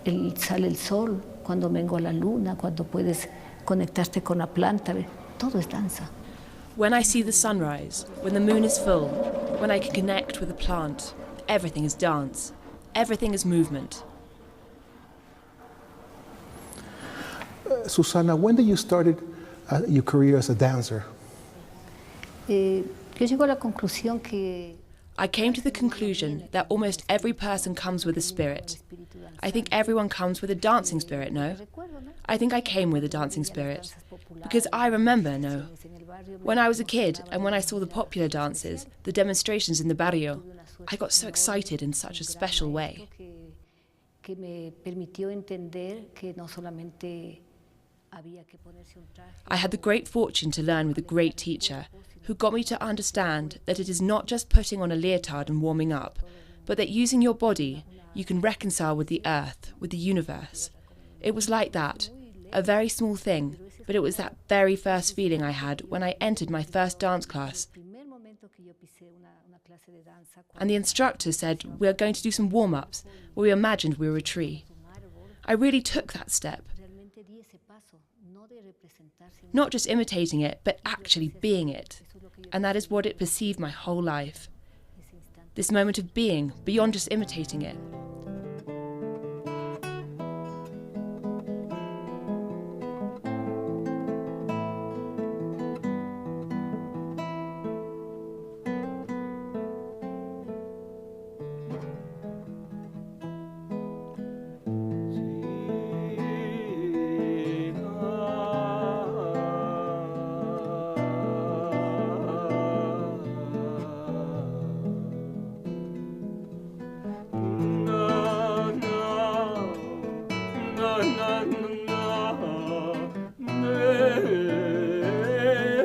sale el sol, cuando mengua la luna, cuando puedes conectarte con la planta, todo es danza. When I see the sunrise, when the moon is full, when I can connect with a plant, everything is dance. Everything is movement. Susana, when did you start your career as a dancer? Yo llego a la conclusión que I came to the conclusion that almost every person comes with a spirit. I think everyone comes with a dancing spirit, no? I think I came with a dancing spirit. Because I remember, no? When I was a kid and when I saw the popular dances, the demonstrations in the barrio, I got so excited in such a special way. que me permitió entender que no solamente había que ponerse un traje. I had the great fortune to learn with a great teacher who got me to understand that it is not just putting on a leotard and warming up, but that using your body, you can reconcile with the earth, with the universe. It was like that, a very small thing, but it was that very first feeling I had when I entered my first dance class. And the instructor said, we are going to do some warm-ups, where we imagined we were a tree. I really took that step. Not just imitating it, but actually being it. And that is what it perceived my whole life. This moment of being, beyond just imitating it.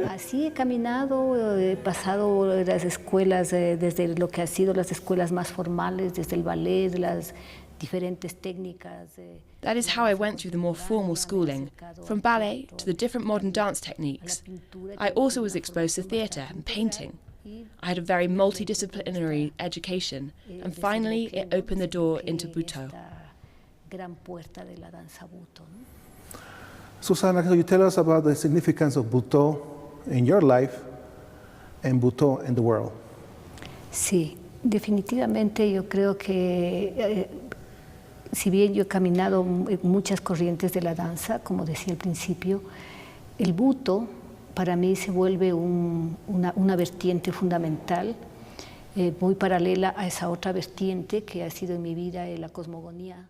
Así he caminado, he pasado las escuelas, desde lo que ha sido las escuelas más formales, desde el ballet, las diferentes técnicas. That is how I went through the more formal schooling, from ballet to the different modern dance techniques. I also was exposed to theatre and painting. I had a very multidisciplinary education, and finally it opened the door into Butoh. Susana, can you tell us about the significance of Butoh in your life and Butoh in the world? Sí, definitivamente yo creo que si bien yo he caminado en muchas corrientes de la danza, como decía al principio, el Butoh para mí se vuelve una vertiente fundamental, muy paralela a esa otra vertiente que ha sido en mi vida la cosmogonía.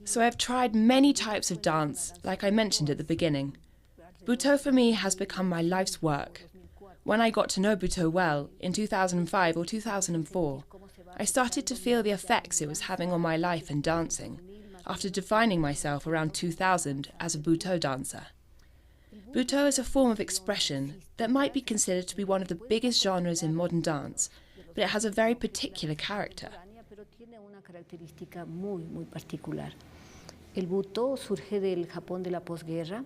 So I've tried many types of dance, like I mentioned at the beginning. Butoh for me has become my life's work. When I got to know Butoh well, in 2005 or 2004, I started to feel the effects it was having on my life and dancing, after defining myself around 2000 as a Butoh dancer. Butoh is a form of expression that might be considered to be one of the biggest genres in modern dance, but it has a very particular character. El Butoh surge del Japón de la posguerra.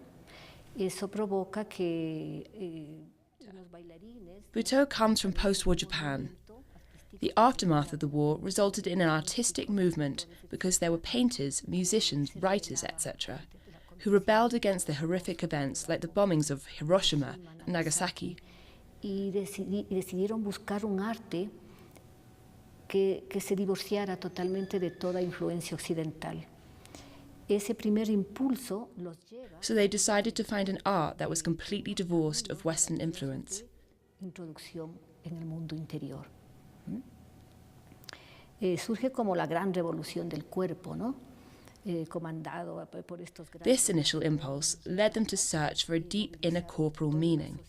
Eso provoca que los bailarines. Butoh comes from post-war Japan. The aftermath of the war resulted in an artistic movement because there were painters, musicians, writers, etc., who rebelled against the horrific events like the bombings of Hiroshima and Nagasaki. Y decidieron buscar un arte que se divorciara totalmente de toda influencia occidental. Ese primer impulso los lleva. So they decided to find an art that was completely divorced of Western influence. Introducción en el mundo interior. Surge como la gran revolución del cuerpo, ¿no? Comandado por estos grandes. This initial impulse led them to search for a deep inner corporal meaning.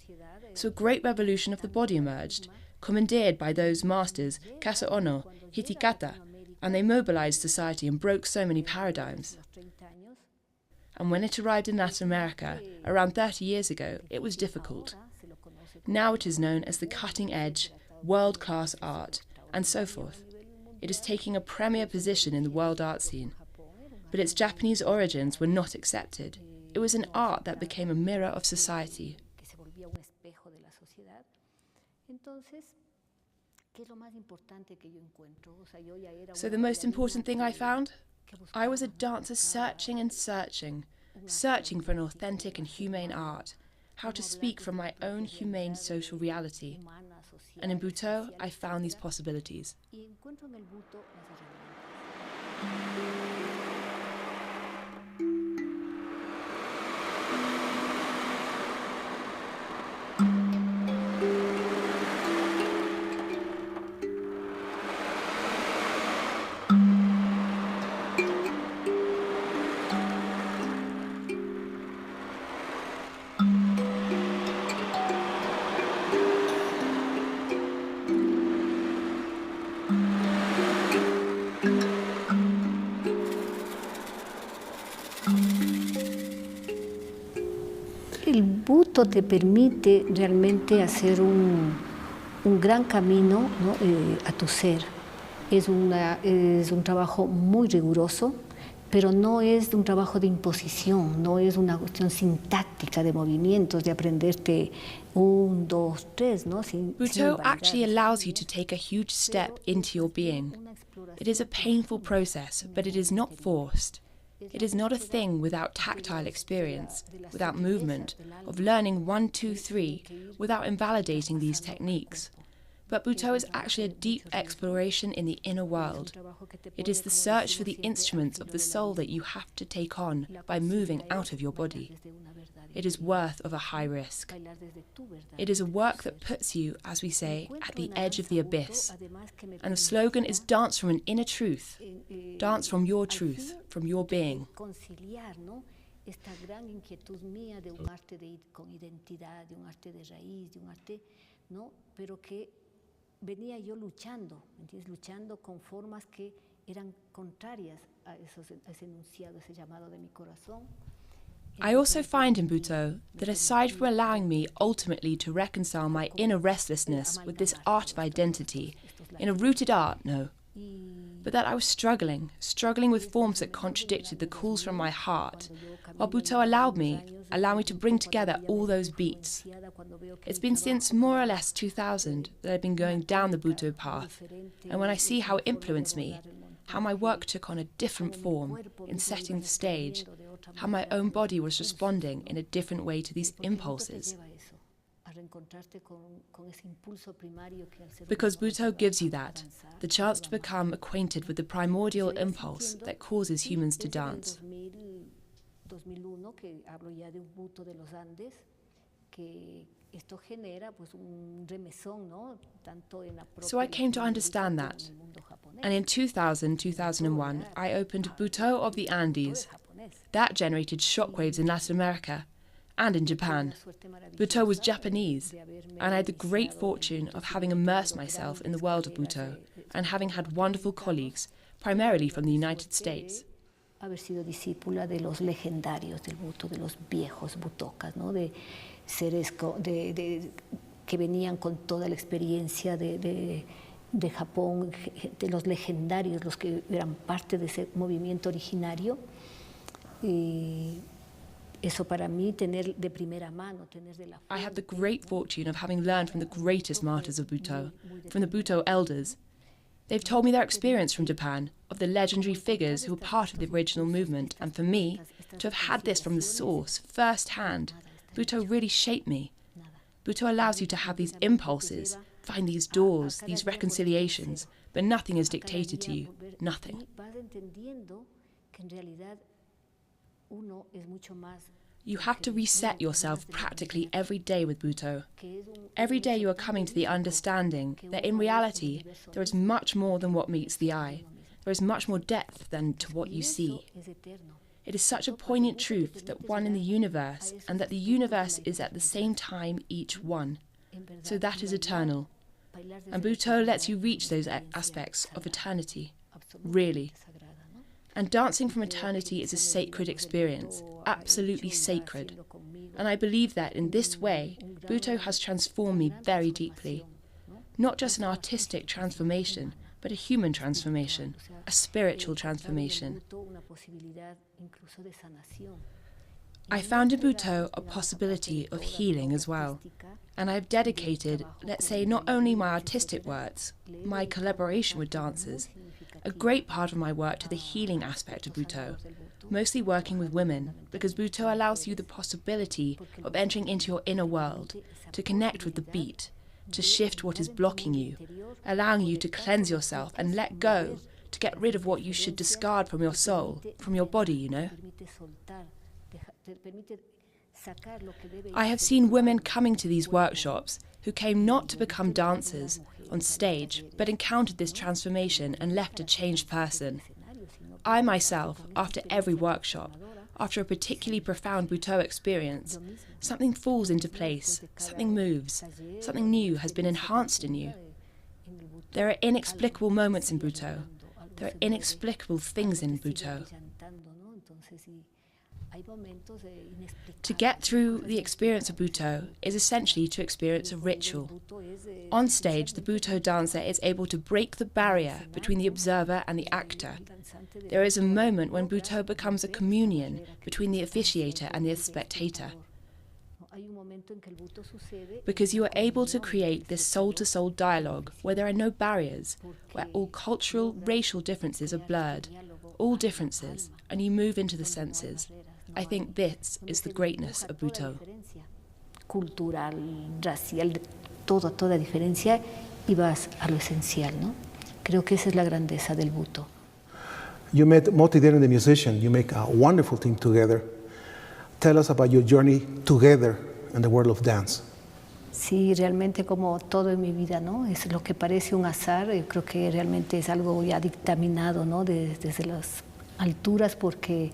So a great revolution of the body emerged, commandeered by those masters, Kasa Ono, Hitikata, and they mobilized society and broke so many paradigms. And when it arrived in Latin America, around 30 years ago, it was difficult. Now it is known as the cutting-edge, world-class art, and so forth. It is taking a premier position in the world art scene. But its Japanese origins were not accepted. It was an art that became a mirror of society. So the most important thing I found? I was a dancer searching and searching for an authentic and humane art, how to speak from my own humane social reality. And in Butoh, I found these possibilities. El buto te permite realmente hacer un gran camino, ¿no? A tu ser. Es un trabajo muy riguroso, pero no es un trabajo de imposición, no es una cuestión sintáctica de movimientos, de aprenderte 1, 2, 3, ¿no? Butoh actually allows you to take a huge step into your being. It is a painful process, but it is not forced. It is not a thing without tactile experience, without movement, of learning 1, 2, 3, without invalidating these techniques. But Butoh is actually a deep exploration in the inner world. It is the search for the instruments of the soul that you have to take on by moving out of your body. It is worth of a high risk. It is a work that puts you, as we say, at the edge of the abyss. And the slogan is dance from an inner truth. Dance from your truth, from your being. Esta gran inquietud mía de un arte de ir con identidad, de un arte de raíz, de un arte, ¿no? Pero que venía yo luchando, ¿entiendes? Luchando con formas que eran contrarias a ese enunciado, ese llamado de mi corazón. I also find in Butoh that aside from allowing me ultimately to reconcile my inner restlessness with this art of identity, in a rooted art, no, but that I was struggling with forms that contradicted the calls from my heart, while Butoh allowed me to bring together all those beats. It's been since more or less 2000 that I've been going down the Butoh path, and when I see how it influenced me, how my work took on a different form in setting the stage, how my own body was responding in a different way to these impulses. Because Butoh gives you that, the chance to become acquainted with the primordial impulse that causes humans to dance. So I came to understand that. And in 2000, 2001, I opened Butoh of the Andes. That generated shockwaves in Latin America and in Japan. Butoh was Japanese, and I had the great fortune of having immersed myself in the world of Butoh and having had wonderful colleagues, primarily from the United States. Haber sido discípula de los legendarios del buto, de los viejos butocas, ¿no? De seres que venían con toda la experiencia de Japón, de los legendarios, los que eran parte de ese movimiento originario. Y eso para mí, tener de primera mano, tener de la... I had the great fortune of having learned from the greatest martyrs of Butoh, from the Butoh elders. They've told me their experience from Japan, of the legendary figures who were part of the original movement, and for me, to have had this from the source, first hand, Butoh really shaped me. Butoh allows you to have these impulses, find these doors, these reconciliations, but nothing is dictated to you, nothing. You have to reset yourself practically every day with Butoh. Every day you are coming to the understanding that in reality there is much more than what meets the eye. There is much more depth than to what you see. It is such a poignant truth that one in the universe, and that the universe is at the same time each one. So that is eternal. And Butoh lets you reach those aspects of eternity, really. And dancing from eternity is a sacred experience, absolutely sacred. And I believe that in this way, Butoh has transformed me very deeply. Not just an artistic transformation, but a human transformation, a spiritual transformation. I found in Butoh a possibility of healing as well. And I've dedicated, let's say, not only my artistic works, my collaboration with dancers, a great part of my work to the healing aspect of Butoh, mostly working with women, because Butoh allows you the possibility of entering into your inner world, to connect with the beat, to shift what is blocking you, allowing you to cleanse yourself and let go, to get rid of what you should discard from your soul, from your body, you know. I have seen women coming to these workshops who came not to become dancers on stage, but encountered this transformation and left a changed person. I myself, after every workshop, after a particularly profound Butoh experience, something falls into place, something moves, something new has been enhanced in you. There are inexplicable moments in Butoh. There are inexplicable things in Butoh. To get through the experience of Butoh is essentially to experience a ritual. On stage, the Butoh dancer is able to break the barrier between the observer and the actor. There is a moment when Butoh becomes a communion between the officiator and the spectator. Because you are able to create this soul-to-soul dialogue where there are no barriers, where all cultural, racial differences are blurred, all differences, and you move into the senses. I think this is the greatness of Butoh. Cultural, racial, toda diferencia, y vas a lo esencial, ¿no? Creo que esa es la grandeza del Butoh. You met Moti Darren, the musician. You make a wonderful team together. Tell us about your journey together in the world of dance. Sí, realmente como todo en mi vida, ¿no? Es lo que parece un azar, yo creo que realmente es algo ya dictaminado, ¿no? Desde las alturas, porque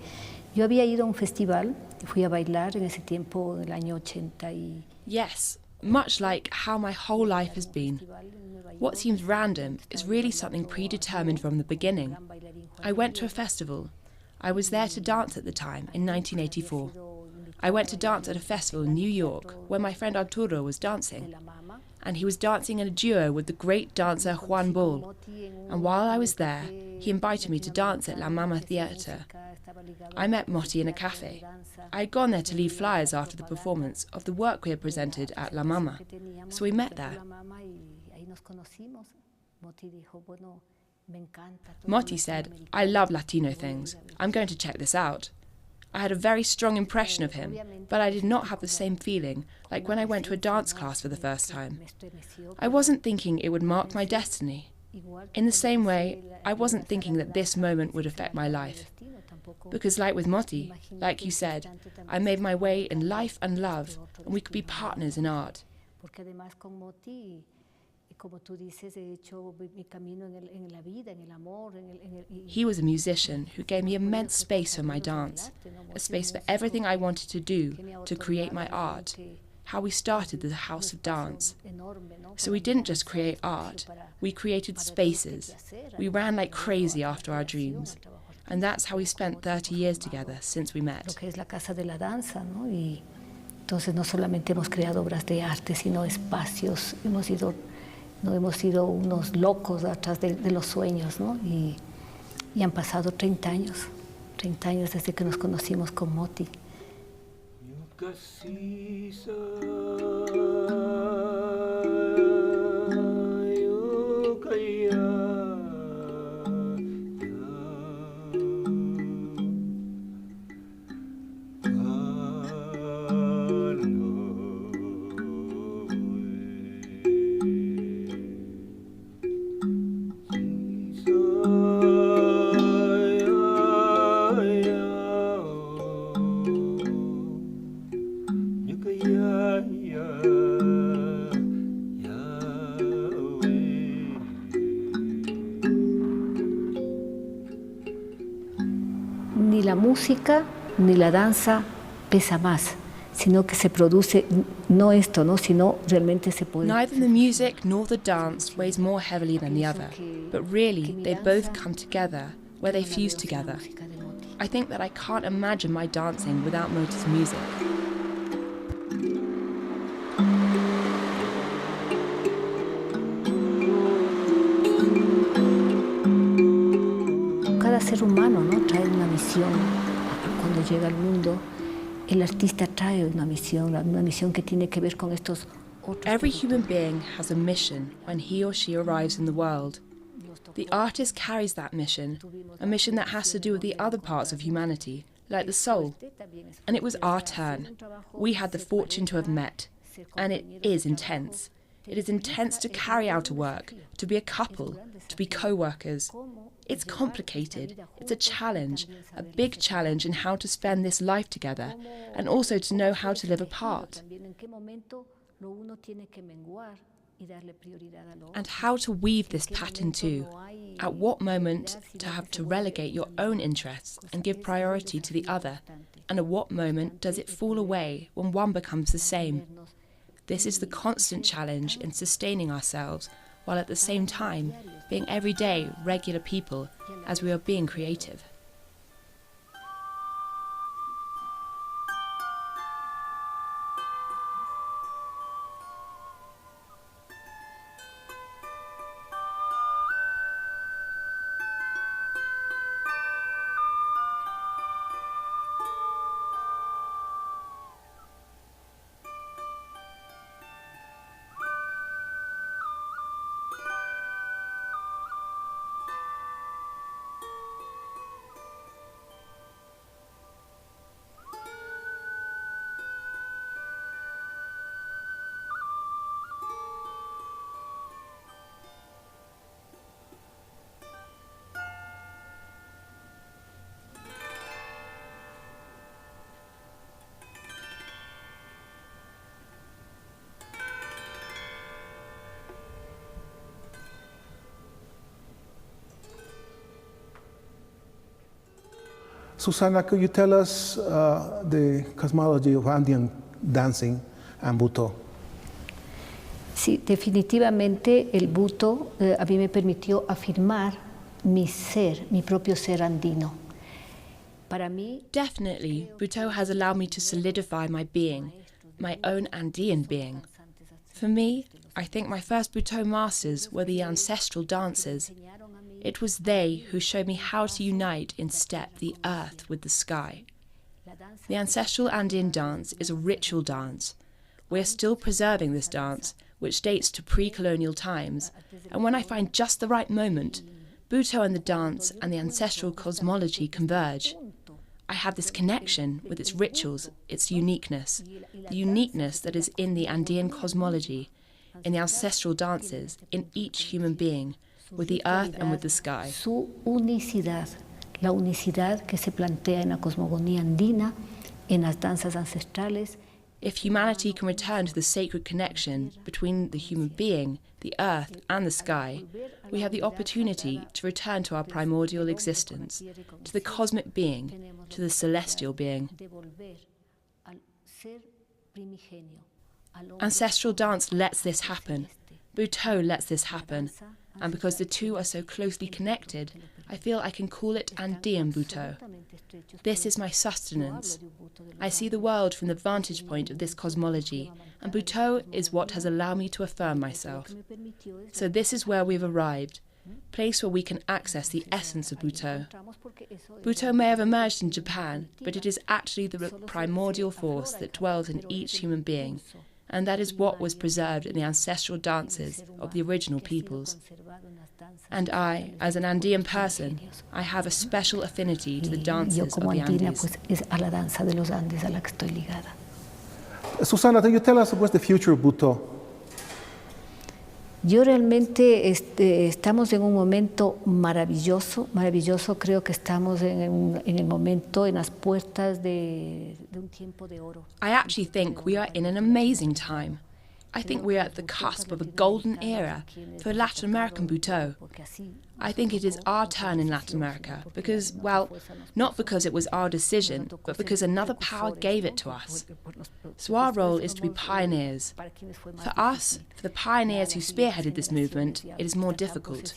yo había ido a un festival, fui a bailar en ese tiempo, del año 80 y... Yes, much like how my whole life has been. What seems random is really something predetermined from the beginning. I went to a festival. I was there to dance at the time, in 1984. I went to dance at a festival in New York, where my friend Arturo was dancing. And he was dancing in a duo with the great dancer Juan Ball. And while I was there, he invited me to dance at La Mama Theatre. I met Moti in a cafe. I had gone there to leave flyers after the performance of the work we had presented at La Mama, so we met there. Moti said, "I love Latino things. I'm going to check this out." I had a very strong impression of him, but I did not have the same feeling like when I went to a dance class for the first time. I wasn't thinking it would mark my destiny. In the same way, I wasn't thinking that this moment would affect my life. Because like with Moti, like you said, I made my way in life and love, and we could be partners in art. He was a musician who gave me immense space for my dance, a space for everything I wanted to do, to create my art, how we started the House of Dance. So we didn't just create art, we created spaces. We ran like crazy after our dreams. And that's how we spent 30 years together since we met. Entonces no solamente hemos creado obras de arte, sino espacios. No hemos sido unos locos atrás de los sueños, ¿no? Y han pasado 30 años desde que nos conocimos con Moti. Ni la música ni la danza pesa más, sino que se produce, no esto, ¿no? Sino realmente se puede. Neither the music nor the dance weighs more heavily than the other, but really they both come together, where they fuse together. I think that I can't imagine my dancing without Moti's music. Cada ser humano, ¿no? Trae una misión. Cuando llega al mundo, el artista trae una misión que tiene que ver con estos otros. Every human being has a mission when he or she arrives in the world. The artist carries that mission, a mission that has to do with the other parts of humanity, like the soul. And it was our turn. We had the fortune to have met. And it is intense. It is intense to carry out a work, to be a couple, to be co-workers. It's complicated. It's a challenge, a big challenge in how to spend this life together, and also to know how to live apart. And how to weave this pattern too. At what moment to have to relegate your own interests and give priority to the other, and at what moment does it fall away when one becomes the same. This is the constant challenge in sustaining ourselves, while at the same time being everyday, regular people as we are being creative. Susana, could you tell us the cosmology of Andean dancing and Buto? Sí, definitivamente el buto a mí me permitió afirmar mi ser, mi propio ser andino. Para mí, definitely, Buto has allowed me to solidify my being, my own Andean being. For me, I think my first Buto masters were the ancestral dancers. It was they who showed me how to unite in step the earth with the sky. The ancestral Andean dance is a ritual dance. We are still preserving this dance, which dates to pre-colonial times, and when I find just the right moment, Buto and the dance and the ancestral cosmology converge. I have this connection with its rituals, its uniqueness, the uniqueness that is in the Andean cosmology, in the ancestral dances, in each human being, with the earth and with the sky. Su unicidad, la unicidad que se plantea en la cosmogonía andina, en las danzas ancestrales. If humanity can return to the sacred connection between the human being, the earth and the sky, we have the opportunity to return to our primordial existence, to the cosmic being, to the celestial being. Ancestral dance lets this happen. Buto lets this happen. And because the two are so closely connected, I feel I can call it Andean Buto. This is my sustenance. I see the world from the vantage point of this cosmology, and Buto is what has allowed me to affirm myself. So this is where we've arrived, place where we can access the essence of Buto. Buto may have emerged in Japan, but it is actually the primordial force that dwells in each human being, and that is what was preserved in the ancestral dances of the original peoples. And I, as an Andean person, I have a special affinity to the dances of the Andes. Susana, can you tell us what's the future of Buto? Yo realmente estamos en un momento maravilloso, maravilloso. Creo que estamos en el momento, en las puertas de un tiempo de oro. I actually think we are in an amazing time. I think we are at the cusp of a golden era for Latin American Buto. I think it is our turn in Latin America because, well, not because it was our decision, but because another power gave it to us. So our role is to be pioneers. For us, for the pioneers who spearheaded this movement, it is more difficult.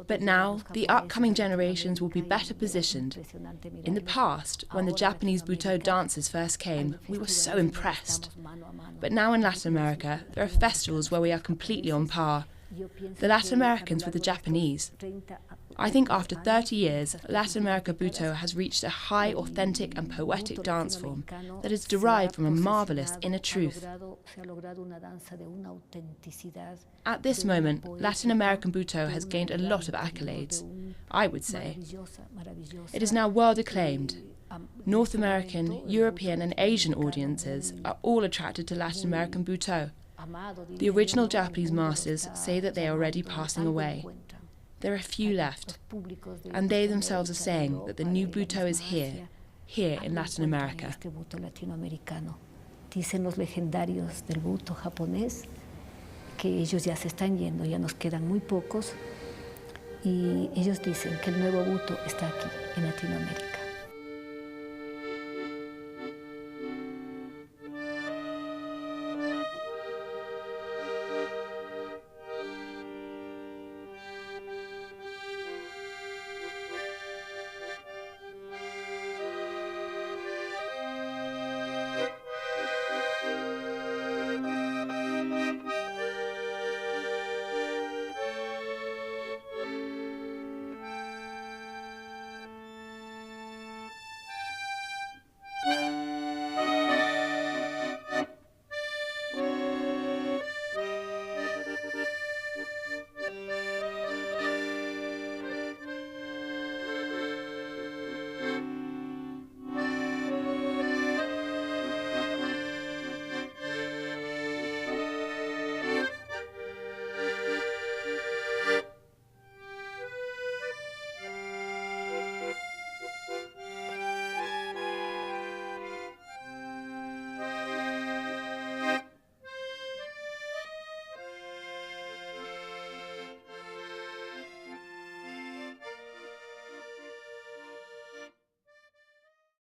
But now, the upcoming generations will be better positioned. In the past, when the Japanese Buto dancers first came, we were so impressed. But now in Latin America, there are festivals where we are completely on par. The Latin Americans with the Japanese. I think after 30 years, Latin America Buto has reached a high, authentic and poetic dance form that is derived from a marvellous inner truth. At this moment, Latin American Buto has gained a lot of accolades, I would say. It is now world acclaimed. North American, European and Asian audiences are all attracted to Latin American Buto. The original Japanese masters say that they are already passing away. There are few left, and they themselves are saying that the new Buto is here in Latin America. Dicen los legendarios del Buto japonés que ellos ya se están yendo, ya nos quedan muy pocos, y ellos dicen que el nuevo Buto está aquí en Latinoamérica.